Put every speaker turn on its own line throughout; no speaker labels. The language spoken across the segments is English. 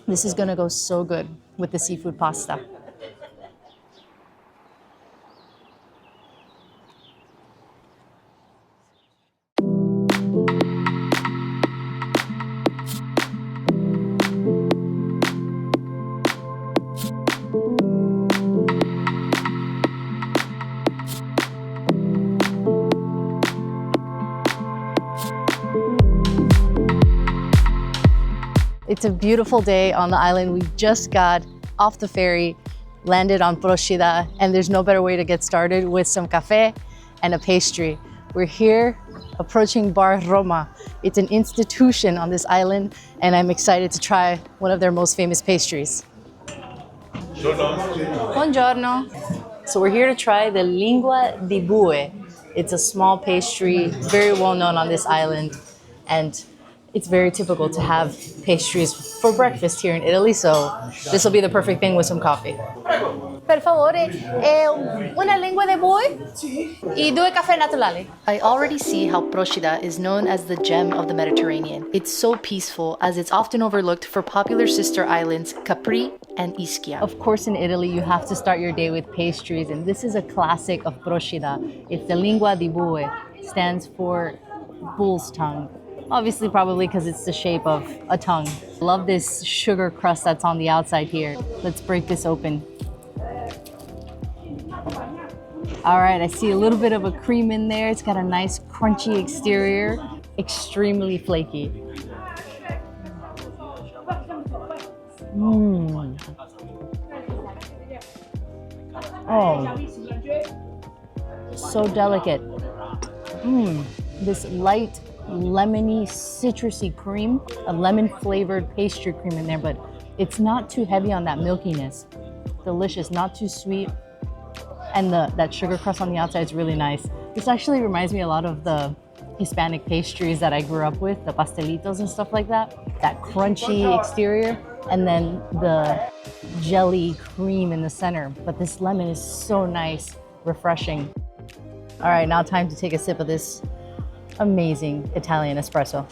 This is gonna go so good with the seafood pasta. It's a beautiful day on the island. We just got off the ferry, landed on Procida, and there's no better way to get started with some cafe and a pastry. We're here approaching Bar Roma. It's an institution on this island, and I'm excited to try one of their most famous pastries. Buongiorno. So we're here to try the Lingua di Bue. It's a small pastry, very well known on this island, and it's very typical to have pastries for breakfast here in Italy, so this will be the perfect thing with some coffee. Per favore, una lingua di bue e due caffè naturali. I already see how Procida is known as the gem of the Mediterranean. It's so peaceful, as it's often overlooked for popular sister islands Capri and Ischia. Of course, in Italy, you have to start your day with pastries, and this is a classic of Procida. It's the Lingua di Bue, stands for bull's tongue. Obviously, probably because it's the shape of a tongue. Love this sugar crust that's on the outside here. Let's break this open. All right, I see a little bit of a cream in there. It's got a nice crunchy exterior, extremely flaky. Oh, so delicate. This light, lemony, citrusy cream, a lemon flavored pastry cream in there, but it's not too heavy on that milkiness. Delicious, not too sweet. And that sugar crust on the outside is really nice. This actually reminds me a lot of the Hispanic pastries that I grew up with, the pastelitos and stuff like that. That crunchy exterior, and then the jelly cream in the center. But this lemon is so nice, refreshing. All right, now time to take a sip of this amazing Italian espresso.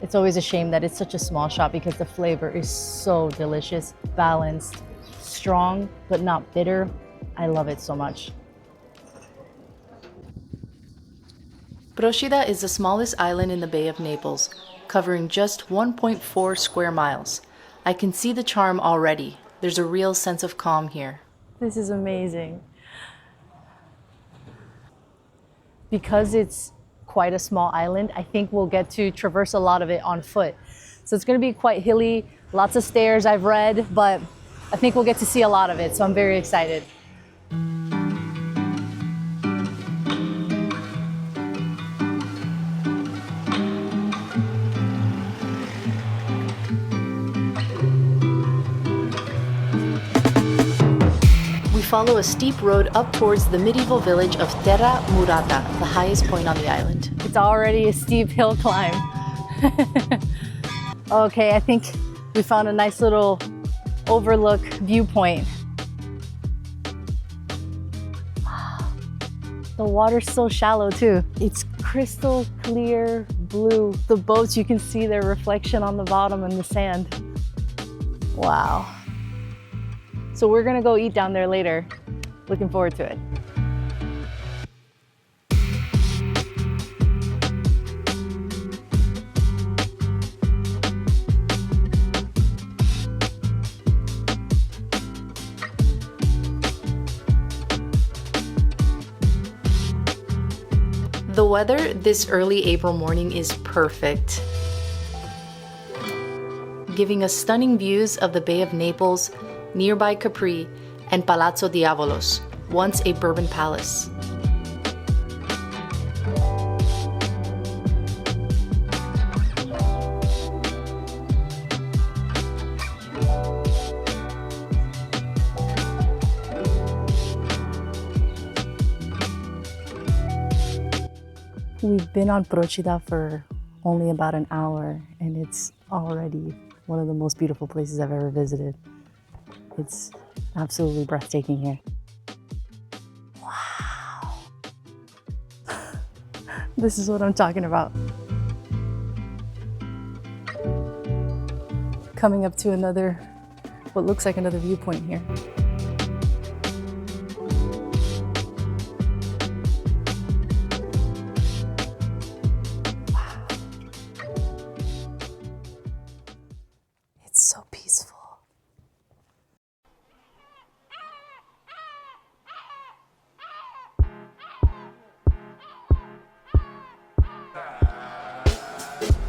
It's always a shame that it's such a small shop because the flavor is so delicious, balanced, strong, but not bitter. I love it so much.
Procida is the smallest island in the Bay of Naples, covering just 1.4 square miles. I can see the charm already. There's a real sense of calm here.
This is amazing. Because it's quite a small island, I think we'll get to traverse a lot of it on foot. So it's gonna be quite hilly, lots of stairs I've read, but I think we'll get to see a lot of it, so I'm very excited.
Follow a steep road up towards the medieval village of Terra Murata, the highest point on the island.
It's already a steep hill climb. Okay, I think we found a nice little overlook viewpoint. The water's so shallow too. It's crystal clear blue. The boats, you can see their reflection on the bottom in the sand. Wow. So we're gonna go eat down there later. Looking forward to it.
The weather this early April morning is perfect, giving us stunning views of the Bay of Naples, nearby Capri, and Palazzo Diavolos, once a Bourbon palace.
We've been on Procida for only about an hour, and it's already one of the most beautiful places I've ever visited. It's absolutely breathtaking here. Wow. This is what I'm talking about. Coming up to another, what looks like another viewpoint here. Wow. It's so peaceful.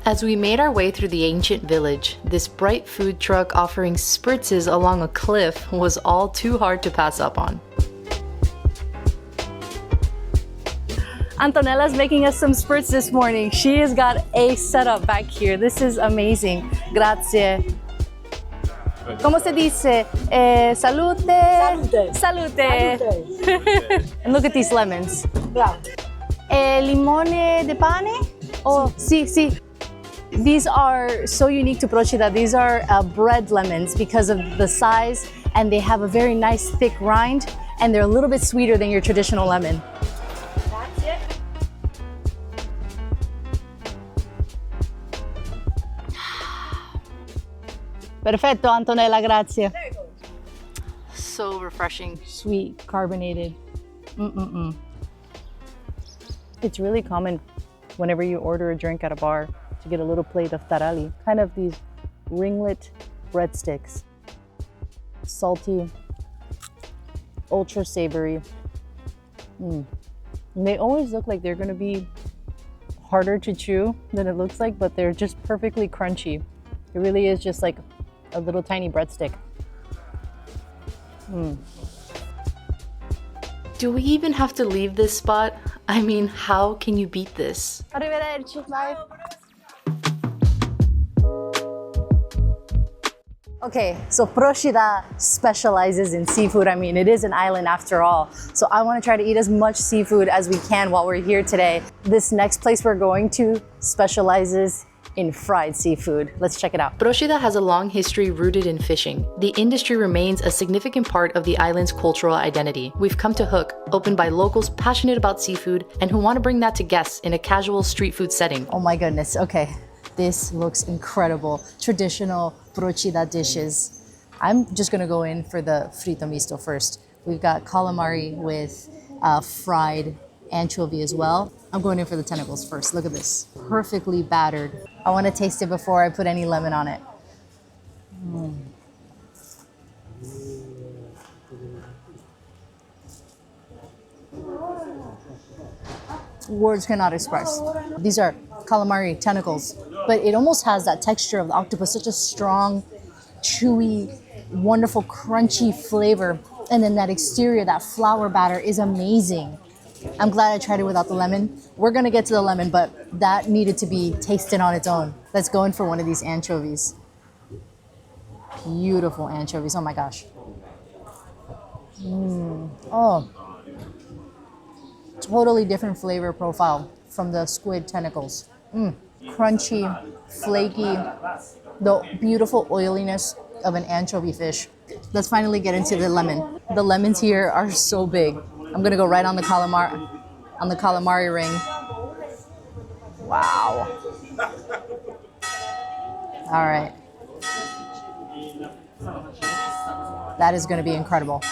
As we made our way through the ancient village, this bright food truck offering spritzes along a cliff was all too hard to pass up on.
Antonella's making us some spritz this morning. She has got a setup back here. This is amazing. Grazie. ¿Cómo se dice? Salute.
Salute.
Salute.
Salute.
And look at these lemons.
Bravo.
Limone de pane? Oh, sí, sí. These are so unique to Procida. These are bread lemons because of the size, and they have a very nice thick rind, and they're a little bit sweeter than your traditional lemon. Perfetto, Antonella, grazie.
So refreshing.
Sweet, carbonated. It's really common whenever you order a drink at a bar to get a little plate of tarali, kind of these ringlet breadsticks. Salty, ultra savory. And they always look like they're gonna be harder to chew than it looks like, but they're just perfectly crunchy. It really is just like a little tiny breadstick.
Do we even have to leave this spot? I mean, how can you beat this?
Arrivederci, bye. Okay, so Procida specializes in seafood. I mean, it is an island after all. So I want to try to eat as much seafood as we can while we're here today. This next place we're going to specializes in fried seafood. Let's check it out.
Procida has a long history rooted in fishing. The industry remains a significant part of the island's cultural identity. We've come to Hook, opened by locals passionate about seafood and who want to bring that to guests in a casual street food setting.
Oh my goodness, okay. This looks incredible. Traditional Procida dishes. I'm just gonna go in for the Fritto Misto first. We've got calamari with fried anchovy as well. I'm going in for the tentacles first. Look at this, perfectly battered. I wanna taste it before I put any lemon on it. Words cannot express. These are calamari tentacles, but it almost has that texture of the octopus, such a strong, chewy, wonderful, crunchy flavor. And then that exterior, that flour batter is amazing. I'm glad I tried it without the lemon. We're gonna get to the lemon, but that needed to be tasted on its own. Let's go in for one of these anchovies. Beautiful anchovies, oh my gosh. Oh. Totally different flavor profile from the squid tentacles. Crunchy, flaky, the beautiful oiliness of an anchovy fish. Let's finally get into the lemon. The lemons here are so big. I'm gonna go right on the calamari ring. Wow. All right. That is gonna be incredible.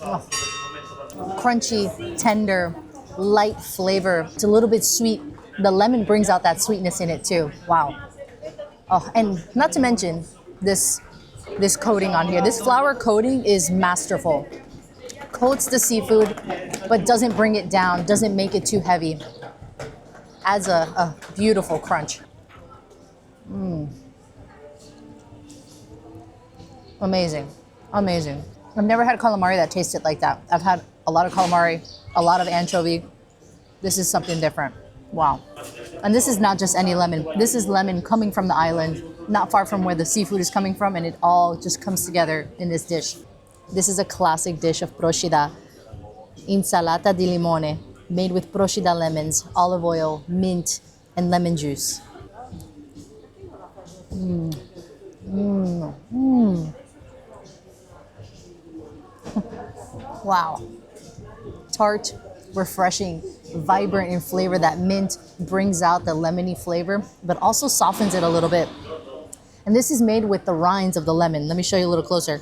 Oh. Crunchy, tender, light flavor. It's a little bit sweet. The lemon brings out that sweetness in it too. Wow. Oh, and not to mention this coating on here. This flour coating is masterful. Coats the seafood, but doesn't bring it down, doesn't make it too heavy. Adds a beautiful crunch. Amazing, amazing. I've never had calamari that tasted like that. I've had a lot of calamari, a lot of anchovy. This is something different. Wow. And this is not just any lemon. This is lemon coming from the island, not far from where the seafood is coming from, and it all just comes together in this dish. This is a classic dish of Procida, Insalata di Limoni, made with Procida lemons, olive oil, mint, and lemon juice. Wow. Tart, refreshing, vibrant in flavor. That mint brings out the lemony flavor, but also softens it a little bit. And this is made with the rinds of the lemon. Let me show you a little closer.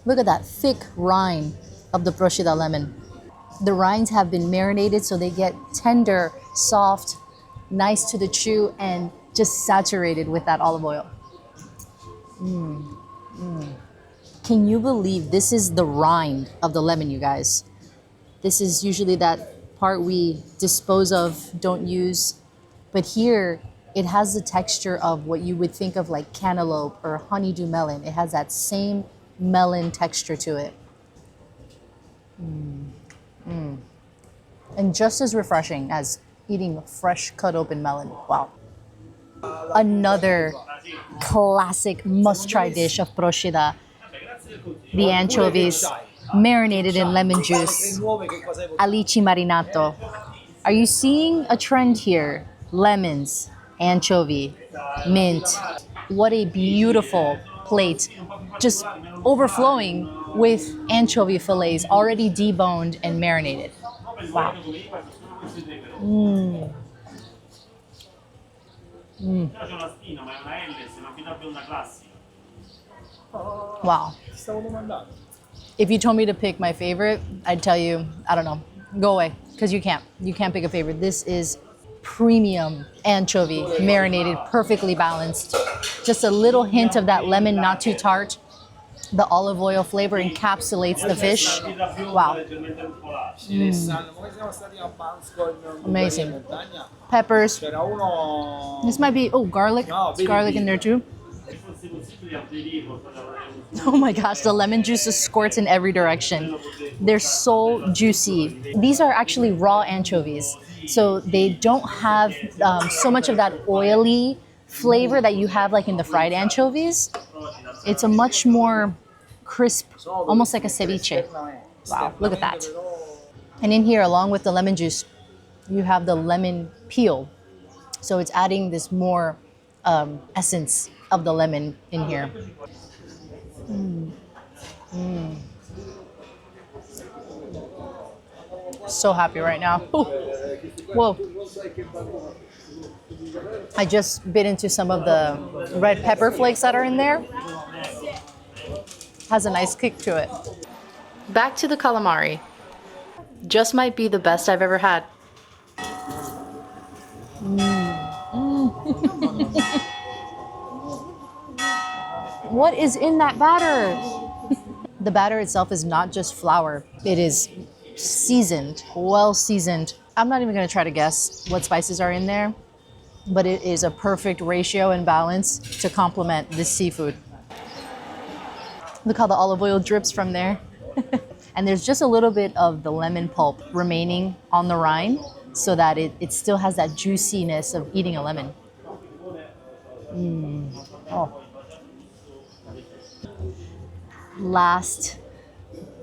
Look at that thick rind of the Procida lemon. The rinds have been marinated so they get tender, soft, nice to the chew, and just saturated with that olive oil. Can you believe this is the rind of the lemon, you guys? This is usually that part we dispose of, don't use. But here, it has the texture of what you would think of like cantaloupe or honeydew melon. It has that same melon texture to it. And just as refreshing as eating a fresh cut open melon. Wow. Another classic must-try dish of Procida, the anchovies marinated in lemon juice, Alici marinato. Are you seeing a trend here? Lemons, anchovy, mint. What a beautiful plate, just overflowing with anchovy fillets already deboned and marinated. Wow. Wow. If you told me to pick my favorite, I'd tell you, I don't know, go away, because you can't. You can't pick a favorite. This is premium anchovy, marinated, perfectly balanced. Just a little hint of that lemon, not too tart. The olive oil flavor encapsulates the fish. Wow. Amazing. Peppers. This might be, oh, garlic. There's garlic in there too. Oh my gosh, the lemon juice just squirts in every direction. They're so juicy. These are actually raw anchovies, so they don't have so much of that oily flavor that you have like in the fried anchovies. It's a much more crisp, almost like a ceviche. Wow, look at that. And in here, along with the lemon juice, you have the lemon peel. So it's adding this more essence of the lemon in here. So happy right now. Ooh. Whoa. I just bit into some of the red pepper flakes that are in there. Has a nice kick to it.
Back to the calamari. Just might be the best I've ever had.
What is in that batter? The batter itself is not just flour. It is seasoned, well seasoned. I'm not even gonna try to guess what spices are in there, but it is a perfect ratio and balance to complement this seafood. Look how the olive oil drips from there. And there's just a little bit of the lemon pulp remaining on the rind so that it still has that juiciness of eating a lemon. Oh. Last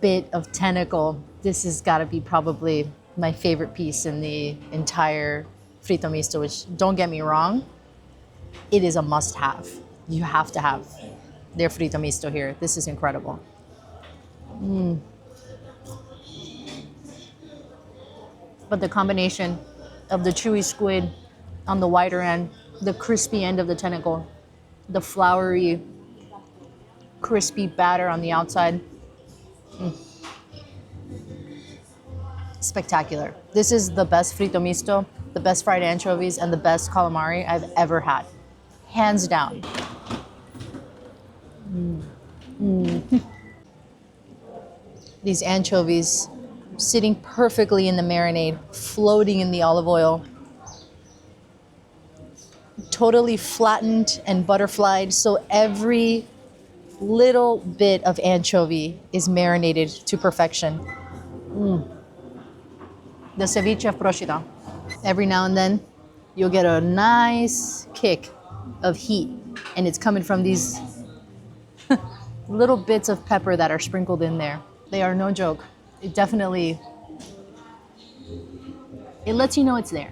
bit of tentacle. This has got to be probably my favorite piece in the entire Fritto Misto, which, don't get me wrong, it is a must-have. You have to have their Fritto Misto here. This is incredible. But the combination of the chewy squid on the wider end, the crispy end of the tentacle, the floury, crispy batter on the outside. Spectacular. This is the best Fritto Misto, the best fried anchovies, and the best calamari I've ever had. Hands down. These anchovies sitting perfectly in the marinade, floating in the olive oil. Totally flattened and butterflied, so every little bit of anchovy is marinated to perfection. The ceviche of Procida. Every now and then, you'll get a nice kick of heat, and it's coming from these little bits of pepper that are sprinkled in there. They are no joke. It definitely, it lets you know it's there.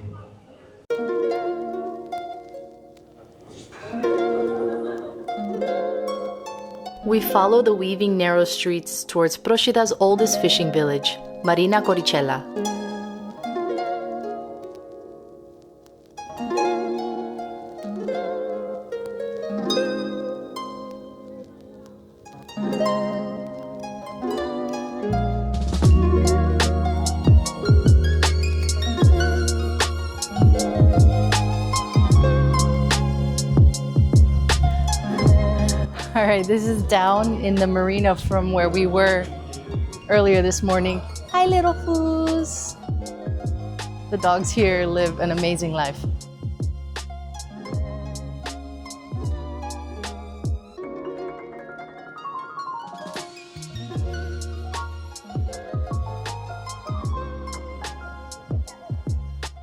We follow the weaving narrow streets towards Procida's oldest fishing village, Marina CORRICELLA.
All right, this is down in the marina from where we were earlier this morning. Hi, little foos. The dogs here live an amazing life.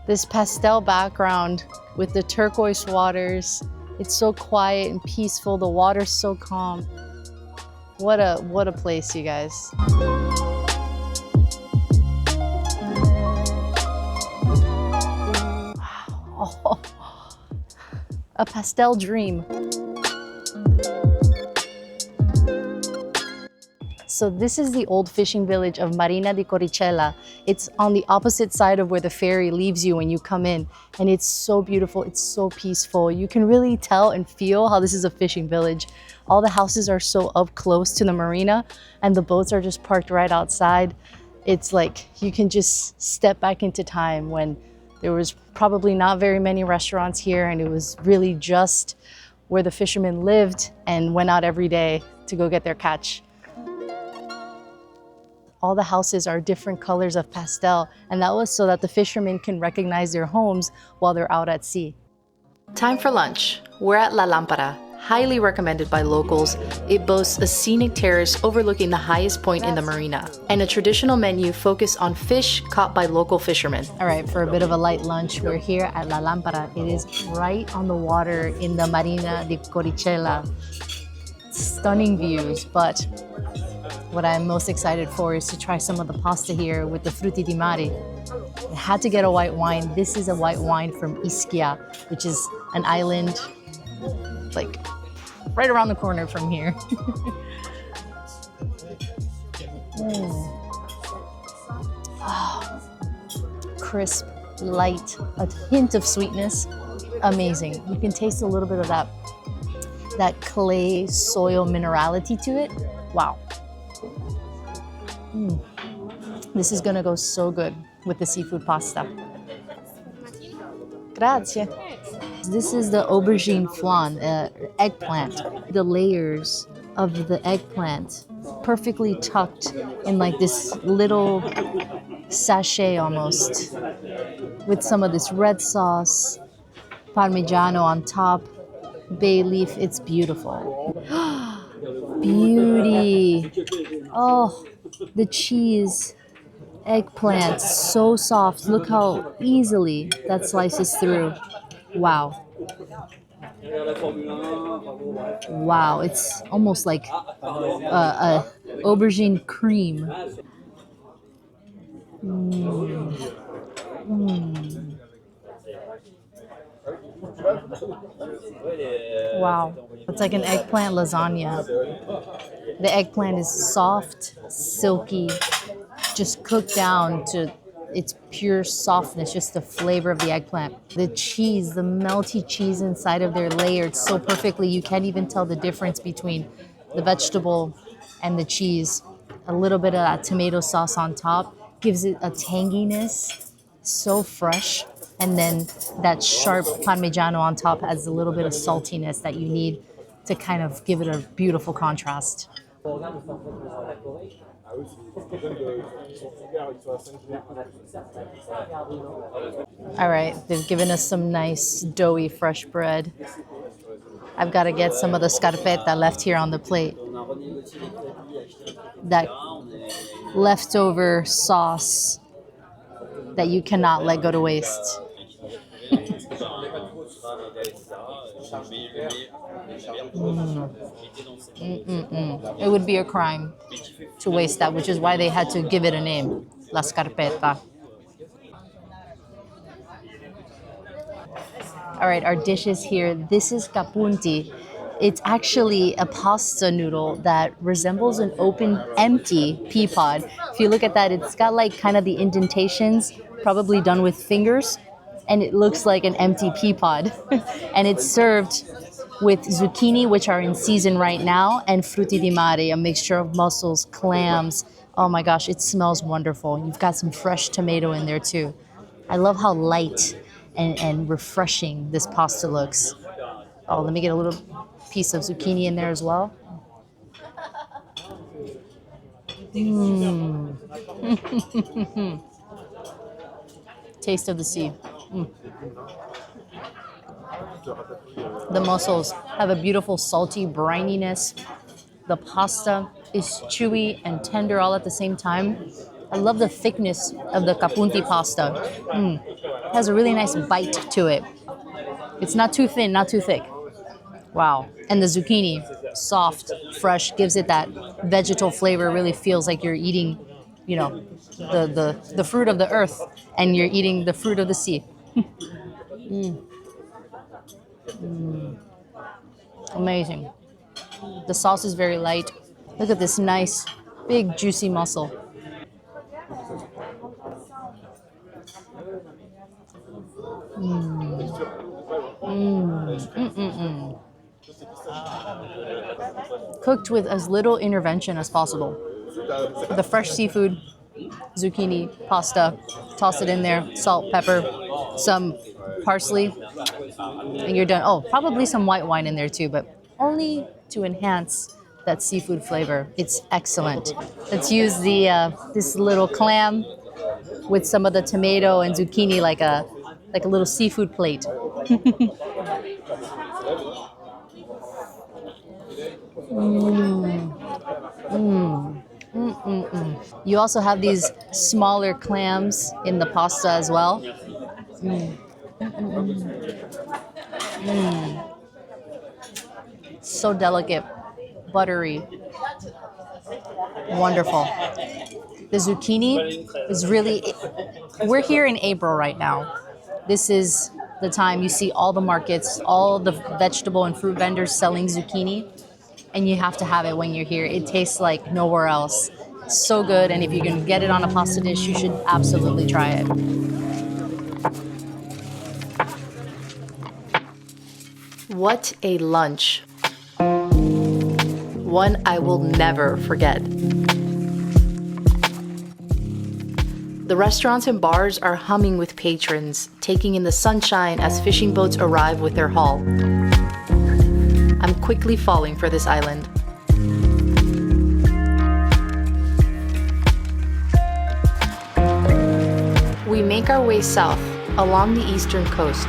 This pastel background with the turquoise waters. It's so quiet and peaceful. The water's so calm. What a place, you guys. Oh, a pastel dream. So this is the old fishing village of Marina di CORRICELLA. It's on the opposite side of where the ferry leaves you when you come in. And it's so beautiful, it's so peaceful. You can really tell and feel how this is a fishing village. All the houses are so up close to the marina and the boats are just parked right outside. It's like you can just step back into time when there was probably not very many restaurants here and it was really just where the fishermen lived and went out every day to go get their catch. All the houses are different colors of pastel, and that was so that the fishermen can recognize their homes while they're out at sea.
Time for lunch. We're at La Lampara, highly recommended by locals. It boasts a scenic terrace overlooking the highest point in the marina, and a traditional menu focused on fish caught by local fishermen.
All right, for a bit of a light lunch, we're here at La Lampara. It is right on the water in the Marina di CORRICELLA. Stunning views, but what I'm most excited for is to try some of the pasta here with the frutti di mare. I had to get a white wine. This is a white wine from Ischia, which is an island like right around the corner from here. Oh, crisp, light, a hint of sweetness. Amazing. You can taste a little bit of that clay soil minerality to it. Wow. This is gonna go so good with the seafood pasta. Grazie. This is the aubergine flan, eggplant. The layers of the eggplant perfectly tucked in like this little sachet almost, with some of this red sauce, Parmigiano on top, bay leaf. It's beautiful. Beauty. Oh, the cheese, eggplant, so soft. Look how easily that slices through. Wow. Wow, it's almost like a aubergine cream. Wow, it's like an eggplant lasagna. The eggplant is soft, silky, just cooked down to its pure softness, just the flavor of the eggplant. The cheese, the melty cheese inside of there layered so perfectly, you can't even tell the difference between the vegetable and the cheese. A little bit of that tomato sauce on top gives it a tanginess, so fresh. And then that sharp Parmigiano on top adds a little bit of saltiness that you need to kind of give it a beautiful contrast. All right, they've given us some nice doughy fresh bread. I've got to get some of the scarpetta left here on the plate. That leftover sauce that you cannot let go to waste. It would be a crime to waste that, which is why they had to give it a name, La Scarpetta. All right, our dishes here. This is Capunti. It's actually a pasta noodle that resembles an open, empty pea pod. If you look at that, it's got like kind of the indentations, probably done with fingers, and it looks like an empty pea pod. And it's served with zucchini, which are in season right now, and frutti di mare, a mixture of mussels, clams. Oh my gosh, it smells wonderful. You've got some fresh tomato in there too. I love how light and refreshing this pasta looks. Oh, let me get a little piece of zucchini in there as well. Taste of the sea. The mussels have a beautiful salty brininess. The pasta is chewy and tender all at the same time. I love the thickness of the Capunti pasta. It has a really nice bite to it. It's not too thin, not too thick. Wow. And the zucchini, soft, fresh, gives it that vegetal flavor. Really feels like you're eating, you know, the fruit of the earth, and you're eating the fruit of the sea. Amazing. The sauce is very light. Look at this nice, big, juicy mussel. Cooked with as little intervention as possible. The fresh seafood, zucchini, pasta, toss it in there, salt, pepper, some parsley, and you're done. Oh, probably some white wine in there too, but only to enhance that seafood flavor. It's excellent. Let's use this little clam with some of the tomato and zucchini like a little seafood plate. You also have these smaller clams in the pasta as well. So delicate, buttery, wonderful. The zucchini is really, we're here in April right now. This is the time you see all the markets, all the vegetable and fruit vendors selling zucchini, and you have to have it when you're here. It tastes like nowhere else. So good, and if you can get it on a pasta dish, you should absolutely try it.
What a lunch. One I will never forget. The restaurants and bars are humming with patrons, taking in the sunshine as fishing boats arrive with their haul. I'm quickly falling for this island. We make our way south along the eastern coast,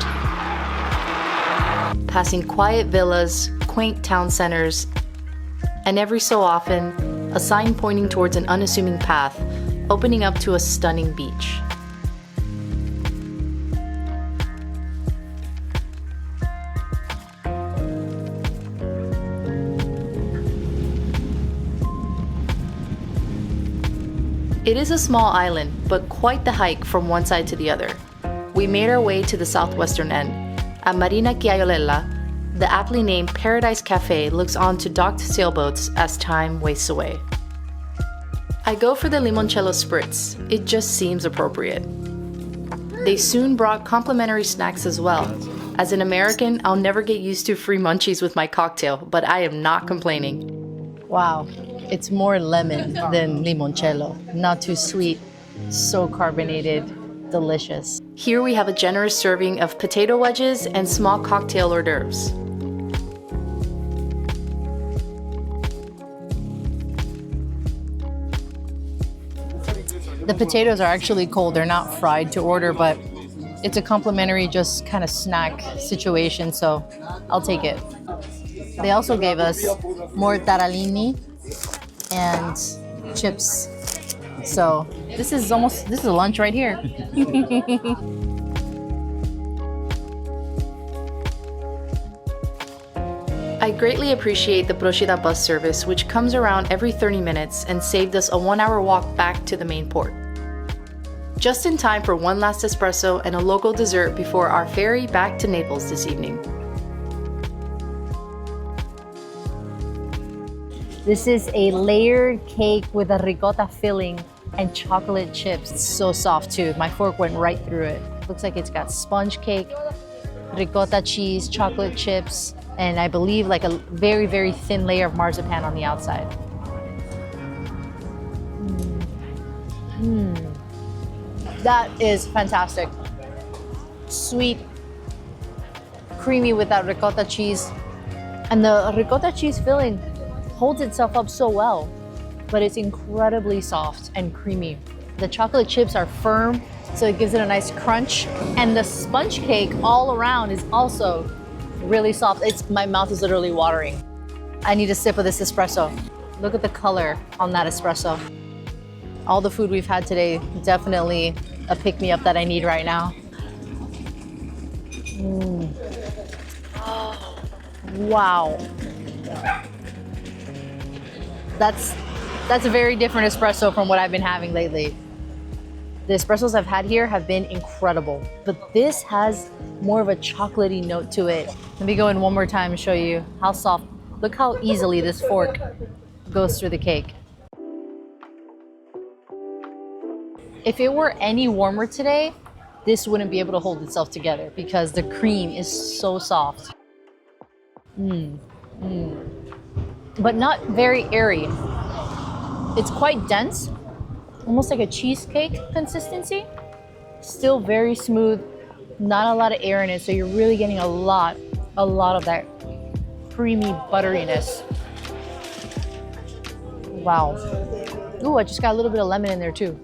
passing quiet villas, quaint town centers, and every so often, a sign pointing towards an unassuming path, opening up to a stunning beach. It is a small island, but quite the hike from one side to the other. We made our way to the southwestern end. At Marina CHIAIOLELLA, the aptly named Paradise Cafe looks on to docked sailboats as time wastes away. I go for the Limoncello Spritz. It just seems appropriate. They soon brought complimentary snacks as well. As an American, I'll never get used to free munchies with my cocktail, but I am not complaining.
Wow, it's more lemon than limoncello. Not too sweet, so carbonated, delicious.
Here we have a generous serving of potato wedges and small cocktail hors d'oeuvres.
The potatoes are actually cold. They're not fried to order, but it's a complimentary just kind of snack situation, so I'll take it. They also gave us more taralini and chips. So this is a lunch right here.
I greatly appreciate the Procida bus service, which comes around every 30 minutes and saved us a 1-hour walk back to the main port. Just in time for one last espresso and a local dessert before our ferry back to Naples this evening.
This is a layered cake with a ricotta filling and chocolate chips. It's so soft too. My fork went right through it. Looks like it's got sponge cake, ricotta cheese, chocolate chips, and I believe like a very, very thin layer of marzipan on the outside. That is fantastic. Sweet, creamy with that ricotta cheese. And the ricotta cheese filling holds itself up so well, but it's incredibly soft and creamy. The chocolate chips are firm, so it gives it a nice crunch. And the sponge cake all around is also really soft. My mouth is literally watering. I need a sip of this espresso. Look at the color on that espresso. All the food we've had today, definitely a pick-me-up that I need right now. Wow. That's a very different espresso from what I've been having lately. The espressos I've had here have been incredible, but this has more of a chocolatey note to it. Let me go in one more time and show you how soft. Look how easily this fork goes through the cake. If it were any warmer today, this wouldn't be able to hold itself together because the cream is so soft. But not very airy. It's quite dense, almost like a cheesecake consistency. Still very smooth, not a lot of air in it, so you're really getting a lot of that creamy butteriness. Wow. Ooh, I just got a little bit of lemon in there too.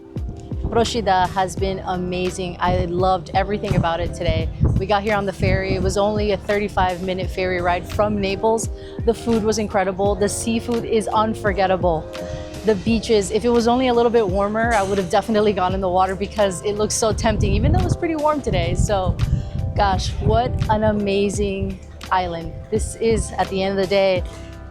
Procida has been amazing. I loved everything about it today. We got here on the ferry. It was only a 35-minute ferry ride from Naples. The food was incredible. The seafood is unforgettable. The beaches, if it was only a little bit warmer, I would have definitely gone in the water because it looks so tempting, even though it was pretty warm today. So, gosh, what an amazing island. This is, at the end of the day,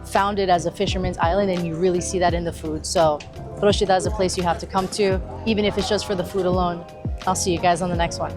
founded as a fisherman's island, and you really see that in the food. So Procida is a place you have to come to, even if it's just for the food alone. I'll see you guys on the next one.